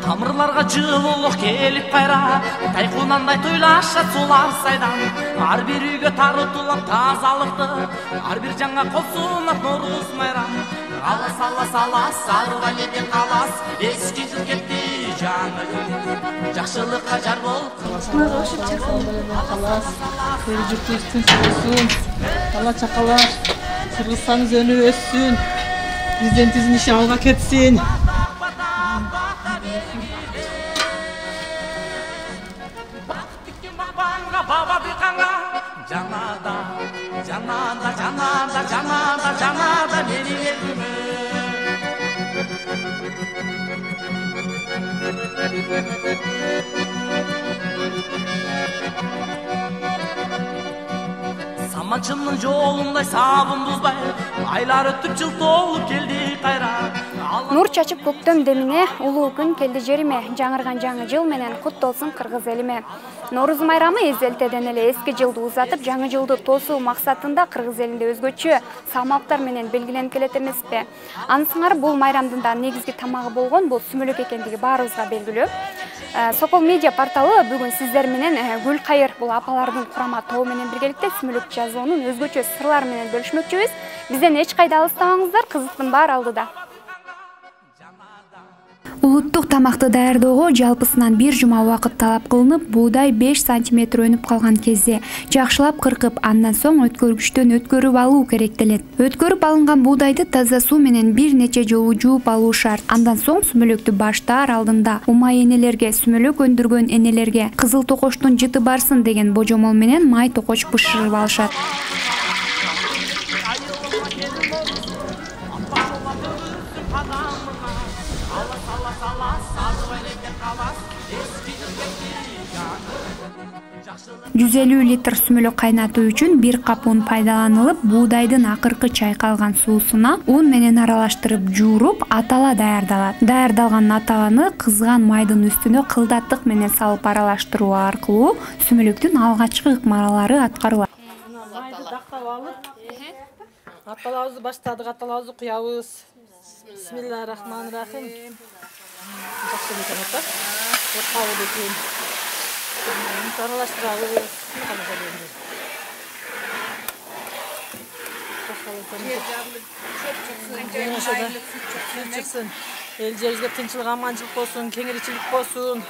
Тамырларга жылуулук келип кайра, тайкунандай тойлашат сулар сайдан. Ар бир үйгө тарытылам тазалыкты, ар бир жаңа косунат Норуз майрам. Алас алас алас арыга неден калас, эски жыл кетти жаңы жыл. Жакшылыкка жар бол. Калас, келечектиңиз тынч болсун. Бала чакалар, кыргызстаныбыз өнүп өссүн. Президентибиздин иши алга кетсин. Baba bikanga janada janada janada janada janada meni elime Саманчынын жолундай сабын бузбай айлар өтүп жыл толуп келди кайра. Нур чачып көктөм демине, улуу күн келди жериме, жаңырган жаңы жыл менен кут болсун кыргыз элиме. Норуз майрамы эзелтеден эле эски жылды узатып, жаңы жылды тосуу максатында кыргыз элинде өзгөчө салмактар менен белгиленип келет эмеспи. Анысыңар бул майрамдын да негизги тамагы болгон бул сүмөлөк экендиги баарыбызга белгилүү. Сокол медиа порталы бүгүн сиздер менен Гүл Кайыр бул апалардын курама тобу менен биргеликте сүмөлөк жазуунун өзгөчө сырлары менен бөлүшмөкчүбүз. Бизден эч кайда алыстабаңыздар, кызыктын баары алдыда. Улуттук тамакты даярдоого жалпысынан 1 жума убакыт талап кылынып, буудай 5 см өнүп калган кезде жакшылап кыркып, андан соң өткөргүчтөн өткөрүп алуу керектелет. Өткөрүп алынган буудайды таза суу менен бир нече жолу жууп алуу шарт. Андан соң сүмөлөктү баштаар алдында умай энелерге, сүмөлөк өндүргөн энелерге кызыл токочтун жыты барсын деген божомол менен май токоч бышырып алышат. Жүз 50 литр сүмөлөк кайнатуу үчүн 1 кап un пайдаланылып, буудайдын акыркы чайкалган суусуна un менен аралаштырып жууруп, атала даярдалат. Даярдалган аталаны кызган майдын үстүнө кылдаттык менен салып аралаштыруу аркылуу сүмөлөктүн алгачкы ыкмалары аткарылат. Майды дактап алып, аталабызды баштадык, аталабызды куябыз. Бисмиллахиррахманиррахим. Жакшы экен ата. Отабы экен. Аралаштырабыз. Эл жерибизге тынччылык, аманчылык болсун, кеңиричилик болсун.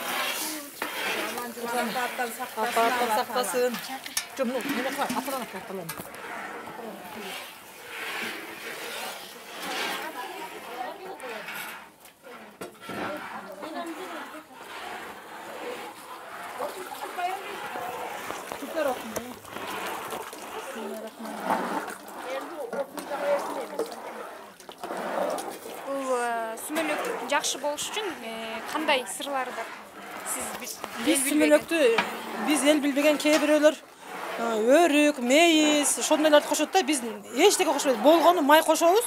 Апаттан сактасын. Сүмөлөк жакшы болуш үчүн кандай сырлары бар? Биз сүмөлөктү эл билбеген кээ бирөөлөр өрүк, мейиз, ошондойлорду кошот да, биз эчтеке кошпойбуз. Болгону май кошобуз.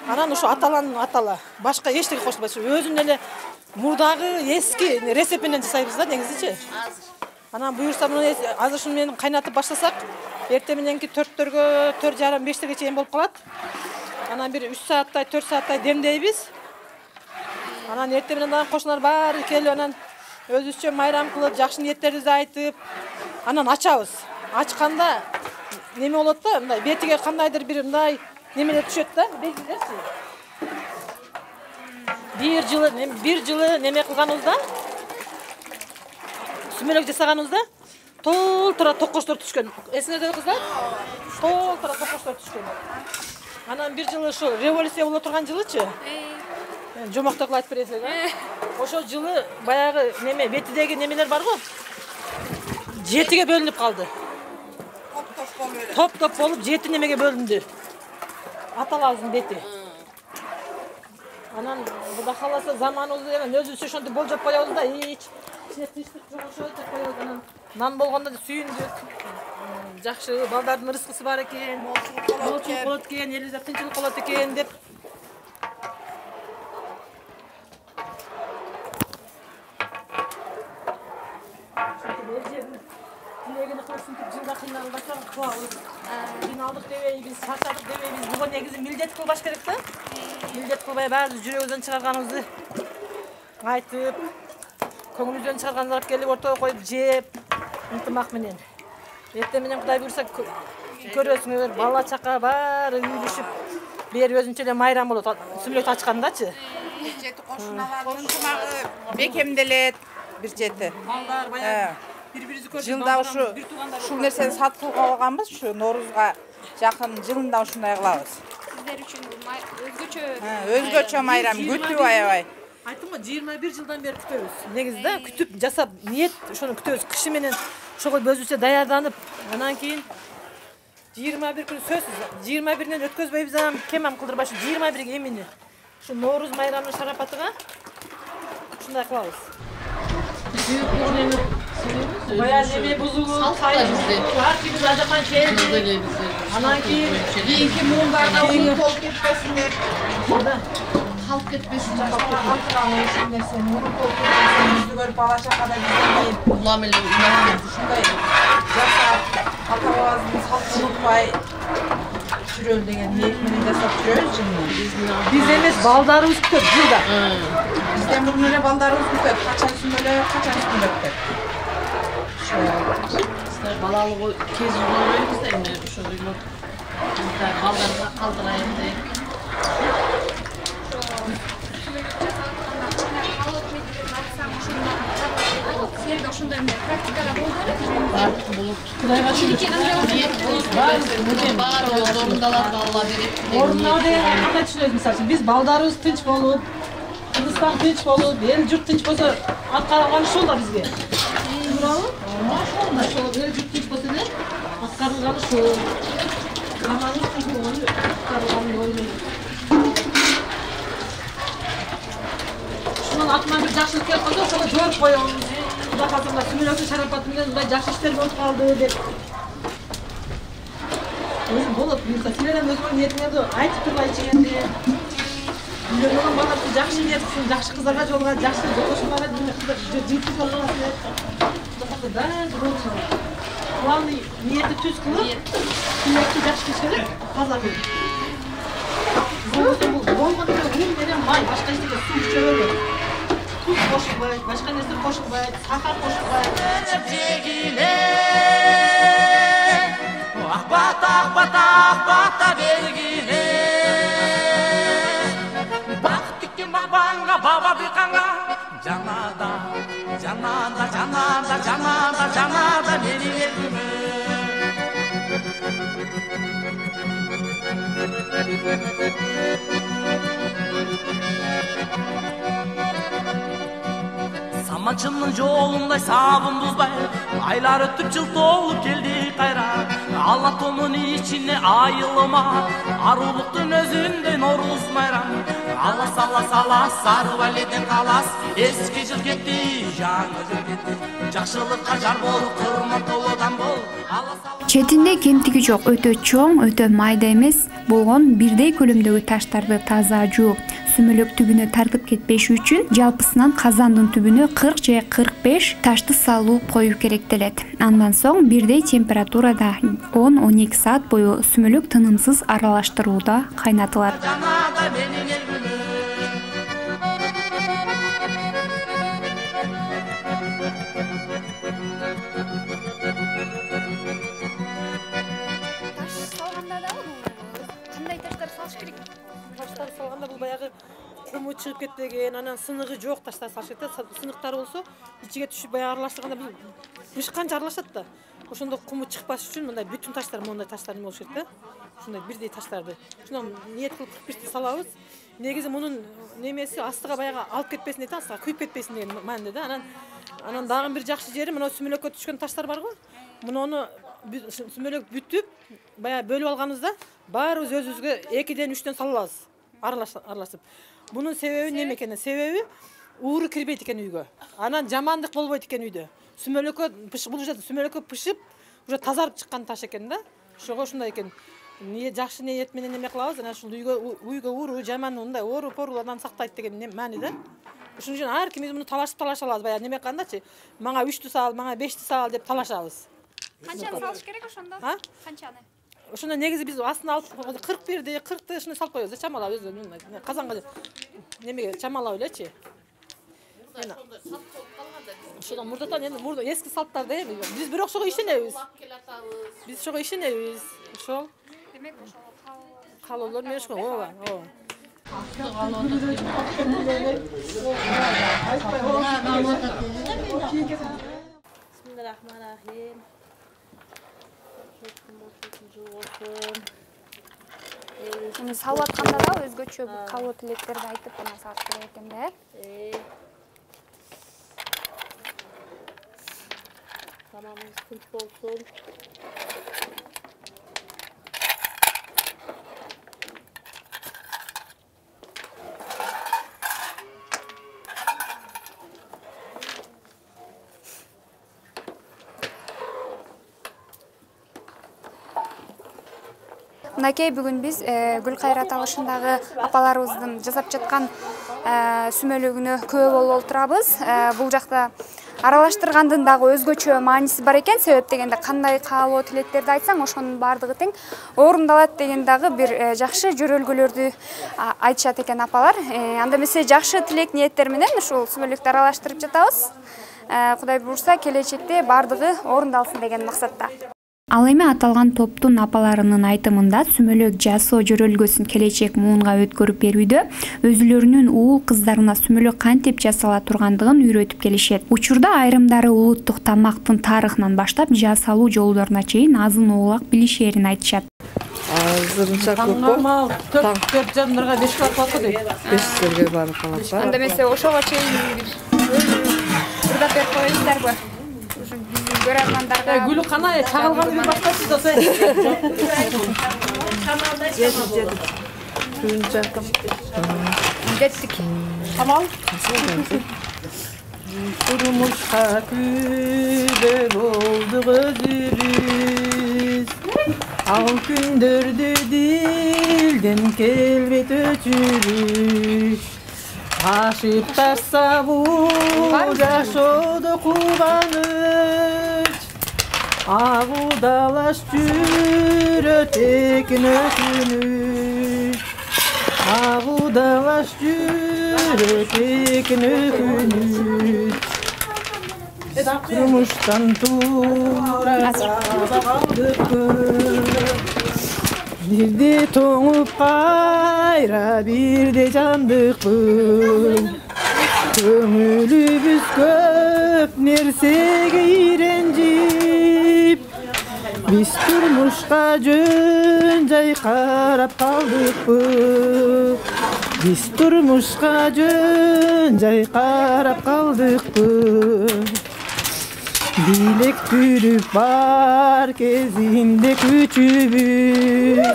Анан ушу аталанын атала. Башка эчтеке кошпойбуз. Өзүнүн эле мурдагы эски рецепт менен жасайбыз да негизичи. Анан буюрса муну азыр ушуну менен кайнатып баштасак, эртең мененки 4-төргө, 4,5-5-терге чейин болуп калат. Анан бир 3 сааттай, 4 сааттай демдейбиз. Анан эртең менен кошуналар баары келип, анан өзүбүзчө майрам кылып, жакшы ниеттерибизди айтып, анан ачабыз. Ачканда неме болот да, мындай бетиге кандайдыр бир мындай немелер түшөт да, белгилерчи. Бир жылы неме кылганыбызда, сүмөлөк жасаганыбызда толтура токочтор түшкөн. Эсиңерде кыздар? Толтура токочтор түшкөн. Анан бир жылы ошо революция боло турган жылычы. Жомоктоп айтып бересиз, ошол жылы баягы неме бетидеги немелер бар го. 7ге бөлүнүп калды. Топ-топ болуп 7 немеге бөлүндү. Аталабыздын бети. Анан Кудай кааласа заманыбызды деген өзүбүз ошентип болжоп коебуз да, эч ичине тынчтык жок ошо деп коебуз. Анан нан болгондо сүйүндүк. Жакшы балдардын рызкысы бар экен. Молчулук болот экен, элибизде тынчылык болот экен деп. Тилегини ушинтип жылда кыйналбасак кубабыз. Кыйналдык дебейбиз, шарчадык дебейбиз. Буга негизи милдет кылбаш керек да. Милдет кылбай баары жүрөгүбүздөн чыгарганыбызды айтып, көңүлүбүздөн чыгаргандар келип ортого коюп жеп, ынтымак менен. Эртең менен Кудай буйруса көрөсүңөр, бала чака баары үйлүшүп, бери өзүнчө эле майрам болот. Сүмөлөк ачкандачы. Бир чети кошуналардын ынтымагы бекемделет, бир чети. Балдар баягы бири-бирибизди көрүп, Жылда ушул нерсени сатып алганбыз, ушу Ноорузга жакын жылында ушундай кылабыз. Сиздер үчүн өзгөчө Өзгөчө майрам күтүп аябай. Айттым го 21 жылдан бери күтөбүз. Негизи да күтүп жасап, ниет ошону күтөбүз. Кышы менен ошого өзүбүзчө даярданып, анан кийин 21 күн сөзсүз 21-ден өткөзбөйбүз ам, кем кылдырбашы 21-ге эмини. Ушу Ноорuz майрамынын шарапатыга ушундай кылабыз. Бая неме бузулуп, артибиз ажакан келди. Анан кийин Кийинки муундарга ун толуп кетпесиндер. калып кетпесин. Көрүп бала чакада бизден Улам эле ушундай жасап, ата-бабабыздын салтын унутпай жүрөлү деген ниет менен жасап жүрөбүз жылына. биз эмес балдарыбыз күтөт жылда. Бизден мурун эле балдарыбыз күтөт, качан сүмөлөк, качан сүмөлөк деп. балалык кез жүргөнбүз да эми ошо ыйлап балдарга калтырайын деп. Силерде ошондой практикалар болду Болуп Кудайга шүгүр. баары орундалат, Алла берет. Орунда деген кандай түшүнөбүз мисалы үчүн биз балдарыбыз тынч болуп, Кыргызстан тынч болуп, эл журт тынч болсо аткарылган ушул да бизге. Туурабы? Ошол эл журт тынч болсо эле аткарылган ушул. Заманыбыз тынч болгону аткарылган деп ойлойм. Ушунун атынан бир жакшылык келип калса ошого жооп коебуз. Кудай калтырма сүмөлөктүн шарапаты менен мындай жакшы иштер болуп калды деп. Өзүм болот, мисалы силерден өзүңөр ниетиңерди айтып турбайчы энди. Үйлөнгөн баласы жакшы ниет кылсын, жакшы кыздарга жолуга, жакшы жолдошуңарга жигитти жолуга силер. Кудайга баары болуп калат. Главный ниетти түз кылып, сүмөлөктү жакшы кылыш керек, таза кылып. Болгондо ун менен май, башка эчтеке суу чөбөлөт. Туз кошулбайт, башка нерсе кошулбайт, сахар кошулбайт. Акбата бергиле. Бак тиккен бабаңга, баба дыйканга. Жанада менин элиме. Саманчымдын жолундай сабын бузбай, айлар өтүп жыл толуп келди кайра. Алла томун ичине айылыма, арулуктун өзүндөй Ноорuz майрам. Алас сары валиден калас, эски жыл кетти, жаңы жыл кетти. Жакшылыкка жар бол, кырматтуулудан бол. Четинде кемтиги жок, өтө чоң, өтө майда эмес болгон бирдей көлөмдөгү таштарды таза жууп, сүмөлөк түбүнө тартып кетпеш үчүн жалпысынан казандын түбүнө 40 же 45 ташты салуу коюу керектелет. Андан соң бирдей температурада 10-12 саат бою сүмөлөк тынымсыз аралаштырууда кайнатылат. Таштар салганда бул баягы куму чыгып кетпеген, анан сыныгы жок таштар салыш керек да. Сыныктары болсо ичиге түшүп баягы аралаштырганда бул бышканча аралашат да. Ошондо куму чыкпаш үчүн мындай бүтүн таштар, мондай таштар болуш керек да. Ушундай бирдей таштарды. Ошондон ниет кылып 45ти салабыз. Негизи мунун немеси астыга баягы алып кетпесин дейт, астыга күйүп кетпесин деген мааниде да. Анан дагы бир жакшы жери мына сүмөлөккө түшкөн таштар бар го. Муну сүмөлөк бүтүп, баягы бөлүп алганыбызда баарыбыз өзүбүзгө 2-ден 3-тен сала алабыз. Аралашып. Бунун себеби неме экен? Себеби ууру кирбейт экен үйгө. Анан жамандык болбойт экен үйдө. Сүмөлөккө бул сүмөлөккө пышып, уже тазарып чыккан таш экен да. Ошого ушундай экен. Жакшы ниет менен неме кылабыз, анан ушул үйгө ууру, жаман мындай ору-порулардан сактайт деген мааниде. Ошон үчүн ар кимибиз муну талашып алабыз. Баягы неме кылгандачы, мага 3-тү сал, мага 5-ти сал деп талашабыз. Канчаны салыш керек ошондо? А? Канчаны? Ошондо негизи биз астына алып 41 40 ушуну салып коебуз, чамалап өзү казанга немеге чамалап элечи. Ошондо мурдатан эми эски салттарда эми биз бирок ошого ишенебиз. Биз ошого ишенебиз. Ошол. Демек ошол Калоолор менен ошо, ооба, ооба. Bismillahirrahmanirrahim. Эми салып атканда да өзгөчө калоо тилектерди айтып гана салыш керек экен да. Tamamımız kıntık olsun. Мынакей бүгүн биз Гүлкайра аталышындагы апаларыбыздын жасап жаткан сүмөлөгүнө күбө болуп отурабыз. Бул жакта аралаштыргандын дагы өзгөчө мааниси бар экен. Себеп дегенде кандай каалоо тилектерди айтсаң, ошонун баардыгы тең орундалат деген дагы бир жакшы жөрөлгөлөрдү айтышат экен апалар. Анда эмесе жакшы тилек ниеттер менен ушул сүмөлөктү аралаштырып жатабыз. Кудай буйрса келечекте баардыгы орундалсын деген максатта. Ал эми аталган топтун апаларынын айтымында сүмөлөк жасоо жөрөлгөсүн келечек муунга өткөрүп берүүдө өзүлөрүнүн уул кыздарына сүмөлөк кантип жасала тургандыгын үйрөтүп келишет. Учурда айрымдары улуттук тамактын тарыхынан баштап жасалуу жолдоруна чейин азын оолак билишерин айтышат. Азырынча көп Таңгамал 4,5 5 калат го дейт. 5 барып калат. Анда эмесе ошого чейин бир да берип коесуздарбы? Гүлү кана чагылган бир баштайсыз да сен. Кеттик. Тамал. Turmuşqa kübe bolduq özürüz. Al gündördü dilden kelbet öçürüş. Aşıp tarsa bu yaşodu kubanıç. Ağudalaş cürö tekin ökünüş. Ağudalaş cürö tekin ökünüş. Kurmuştan tuğra sağda kaldık. Bir de toңup kayra bir de candık. Kömülübüz köp nersege irencip. Biz turmuşka jön jay karap kaldık. Biz turmuşka jön jay karap kaldık. Dilek türüp var kezinde küçübüz.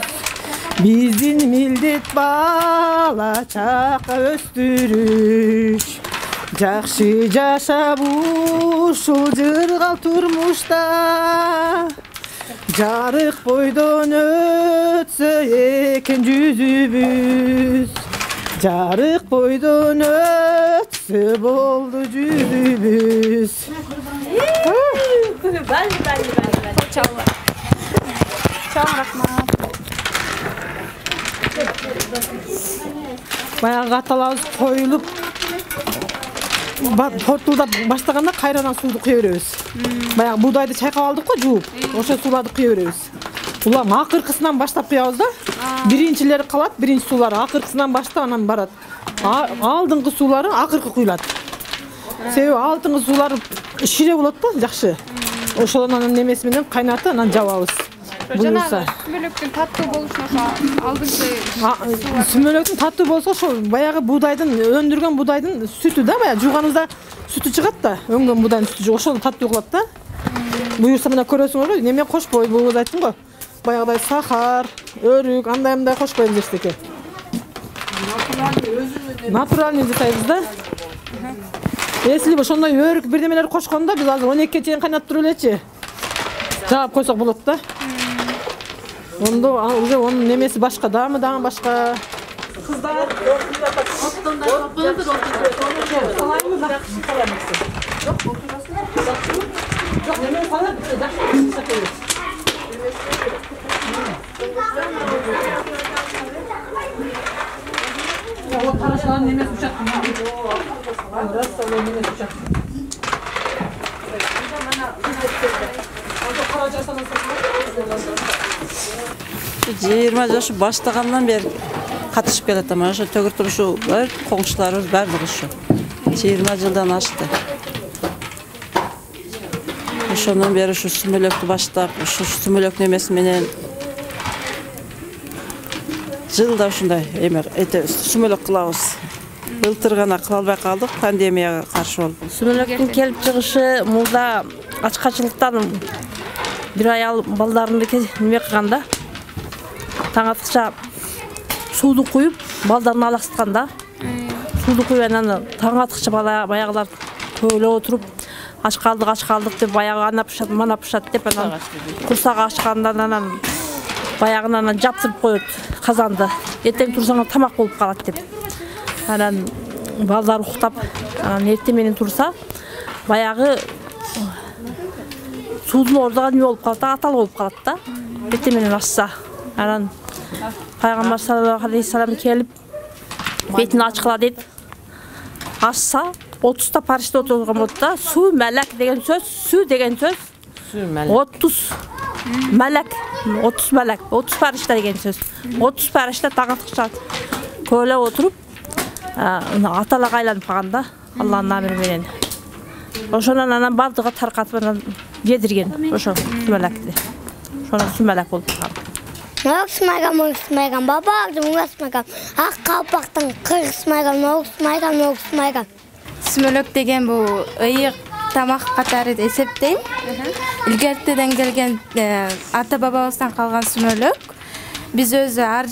Bizim millet bala çaqa östürüş. Жақшы жашап ушул жыргал турмушта. Жарык бойдон өтсө экен жүзүбүз. Жарык бойдон өтсө болду жүзүбүз. Чоң рахмат. Баягы аталарыбыз коюлуп тортулдап баштаганда кайрадан сууду куя беребиз. Баягы буудайды чайкап алдык го жууп, ошо сууларды куя беребиз. Улам акыркысынан баштап куябыз да. Биринчилери калат, биринчи суулары акыркысынан баштап анан барат. Алдыңкы суулары акыркы куюлат. Себеби алдыңкы суулары шире болот да, жакшы. Ошондон анан немеси менен кайнатып анан жабабыз. Буюрса. Сүмөлөктүн таттуу болушуна ошо алдыңкы сүмөлөктүн таттуу болсо ошо баягы буудайдын өндүргөн буудайдын сүтү да, баягы жууганыбызда сүтү чыгат да, өңгөн буудайдын сүтү ошол таттуу кылат да. Буюрса мына көрөсүңөр, неме кошпой болуп айттым го. Баягыдай сахар, өрүк, андай кошпойбуз эчтеке. Натуральный жасайбыз да. Если ошондой өрүк бирдемелер кошкондо биз азыр 12-ке чейин кайнатып элечи. Жаап койсок болот да. Ондо уже онун немеси башка, даамы дагы башка. Кыздар, Yok, hemen falan da o paraşaların nemesi uçaktım. Biraz sonra nemesi uçaktım. Жыйырма жашы баштагандан бери катышып келатам. Ошо төгүртүп ушу коңшуларыбыз баардыгы ушу 20 жылдан ашты. Ошондон бери ушу сүмөлөктү баштап, ушу сүмөлөк немеси менен жылда ушундай эме сүмөлөк кылабыз. Былтыр гана кыла албай калдык, пандемияга каршы болуп. Сүмөлөктүн келип чыгышы мурда ачкачылыктан бир аял балдарын неме кылганда таң аткыча сууду куюп балдарын алаксытканда сууду куюп анан таң аткыча баягылар көөлөп отуруп ач калдык деп баягы ана пышат мана пышат деп анан курсагы ачкандан анан баягын анан жаптырып коет казанды. Эртең турсаң тамак болуп калат деп. Анан балдар уктап анан эртең менен турса баягы суудун ордуга неме болуп калат, атал болуп калат да. Эртең менен ачса анан Пайгамбар саллаллаху алейхи салам келип бетин ачкыла дейт. Ачса 30 париште отурган болот да. Суу мелек деген сөз, суу деген сөз. 30 мелек, 30 мелек, 30 париште деген сөз. 30 париште таң аткыча көөлөп отуруп аталага айланып калганда Алланын амри менен. Ошонун анан бардыгы таркатып анан жедирген ошо сүмөлекти. Ошону сүмөлек болуп калган. Мөксмайган, бабагдын мөксмайган, ак калпактын кыргызмайган, мөксмайган. Сүмөлөк деген бул ыйык тамак катары эсептейм. Илгертеден келген ата бабабыздан калган сүмөлөк. Биз өзү ар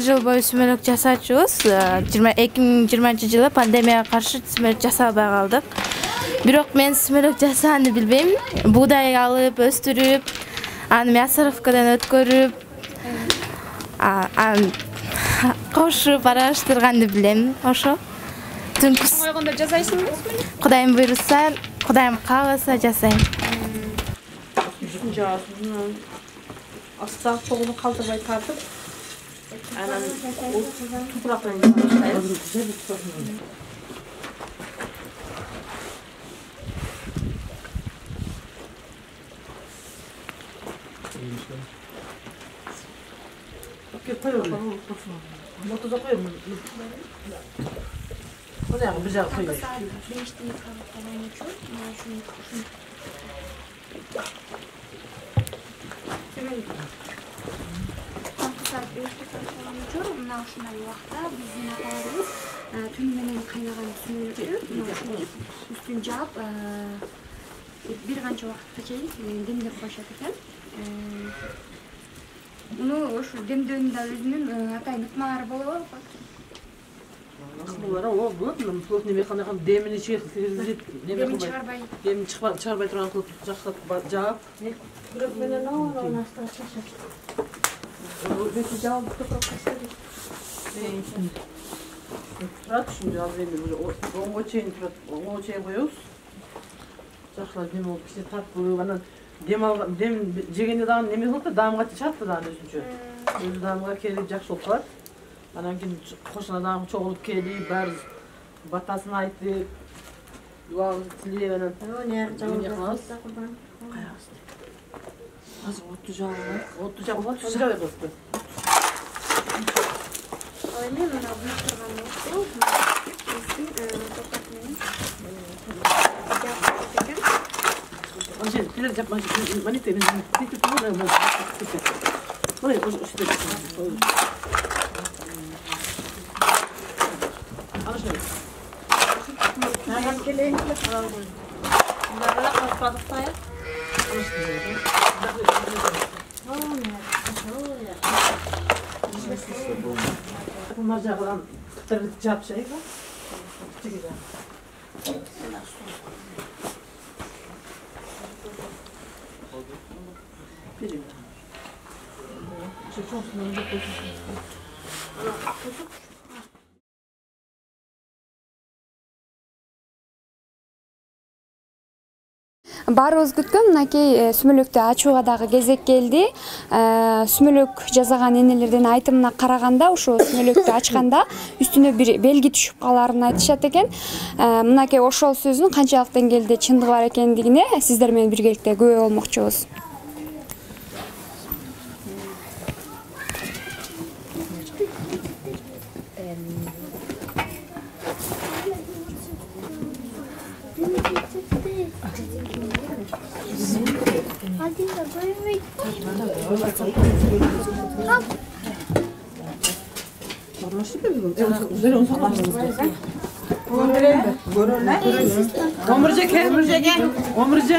жыл бою сүмөлөк жасачубуз. 2020-жылы пандемияга каршы сүмөлөк жасабай калдык. Бирок мен сүмөлөк жасаганды билбейм. Буудай алып, өстүрүп, аны мясорубкадан өткөрүп, кошуп араштырганды билем. Ошо. Түнкүс Койгондо жасайсыңбы? Кудайым буйрутса, Кудайым кааласа жасайм. Астан тоғыны қалдырбай тартып, анан тупуракпен баштайбыз. Мына ушундай убакта биздин аталарыбыз түн менен кайнаган сүмөлөктү үстүн жаап бир канча убакытка чейин демдеп коюшат экен. Муну ошо демдөөнүн да өзүнүн атайын ыкмалары болобу? Ыкмалары болот. Плотный механиканы демини чыгарып, Демин чыгарбай. Демин чыгарбай турган кылып жакшыртып жаап. Бирок менен аны астырачат. Бети жаап тупуракка салып. Турат ушундай азыр эми оңго чейин турат, оңго чейин коебуз. Жакшылап дем болуп кичине тартып, анан дем жегенде дагы неме болот да, даамга чатты дагы өзүнчө. Өзү даамга келип жакшы болуп калат. Анан кийин кошуна дагы чогулуп келип, баары батасын айтып, дубагыбызды тилеп анан эмне кылабыз? Каябыз. Азыр отту жагып, жабабыз. Ал эми мына буюп турган отту биздин топак менен Anche il già manite ne tutti pure ma poi Баарыбыз күткөн мынакей сүмөлөктү ачууга дагы кезек келди. Сүмөлөк жасаган энелердин айтымына караганда ошо сүмөлөктү ачканда үстүнө бир белги түшүп каларын айтышат экен. Мынакей ошол сөздүн канчалык деңгээлде чындыгы бар экендигине сиздер менен биргеликте күбө болмокчубуз. Omurje.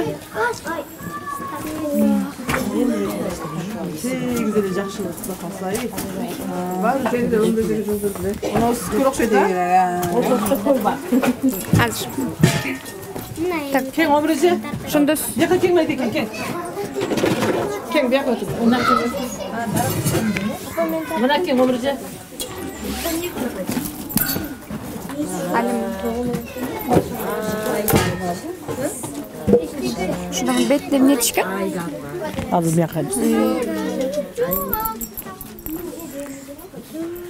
Güzel жақшылық сақасай. Бар жерде өмірдегі жұлдызды. Оны сүкір оқшайды. Азыр. Кең omurje. Шондос. Яқа кең мәйді кең. Кең бияқ өтіп. Мына кең omurje. Шуның бетте не түшкөн? Азыр бияқа.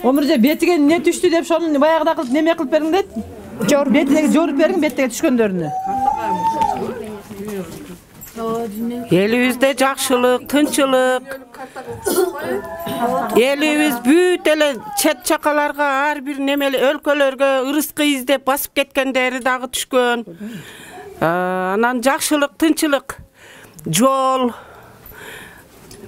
Omurje бетіге не түшті деп шоны баяғыда қылып неме қылып берің деді? Бетіге жорып берің, беттеге түшкөндөрүнө. Elibizde жақшылық, тынчылық. Elimiz büyüt ele çet çakalarga, har bir nemeli өлкөлөргө ырыскы издеп басып кеткендери дагы түшкөн. Анан жақшылық, тынчылық, жол,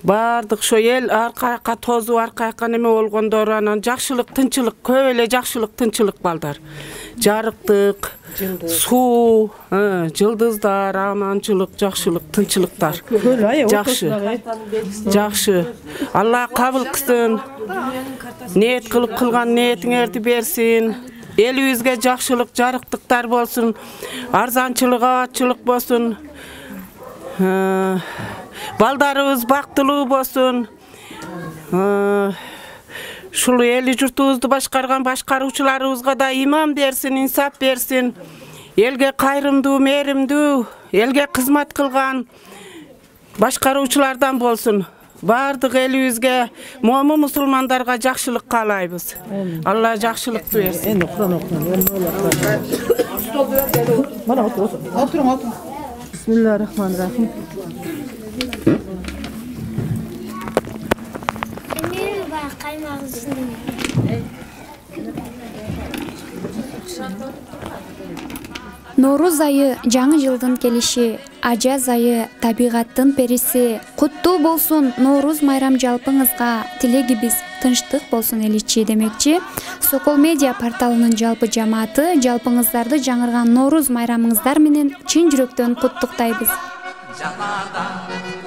бардык шо эл аркаяка тозуп аркаяка неме болгондор, анан жақшылық, тынчылық, көп эле жақшылық, тынчылық балдар. Жарыктык, суу, жылдыздар, аманчылык, жақшылык, тынчылыктар. Жакшы. Жакшы. Алла кабыл кылсын. Ниет кылып кылган ниетиңерди берсин. Элибизге жақшылык, жарыктыктар болсун. Арзанчылык, абатчылык болсун. Балдарыбыз бактылуу болсун. Шул эли журтубузду башкарган башкаруучуларыбызга да иман берсин, инсап берсин. Элге кайрымдуу, мээримдүү, элге кызмат кылган башкаруучулардан болсун. Бардык элибизге, момун мусулмандарга жакшылык каалайбыз. Алла жакшылыкты берсин. Эми Куран окуган. Мана отуруң. Бисмиллахиррахманиррахим. Норуз айы жаңы жылдын келиши, ажаз айы табигаттын периси. Куттуу болсун Норуз майрам жалпыңызга, тилегибиз тынчтык болсун эличи демекчи. Сокол медиа порталынын жалпы жамааты жалпыңыздарды жаңырган Норуз майрамыңыздар менен чын жүрөктөн куттуктайбыз. Жанада,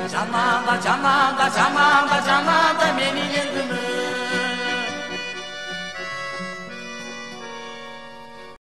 жанада, жанада, жанада, жанада, мени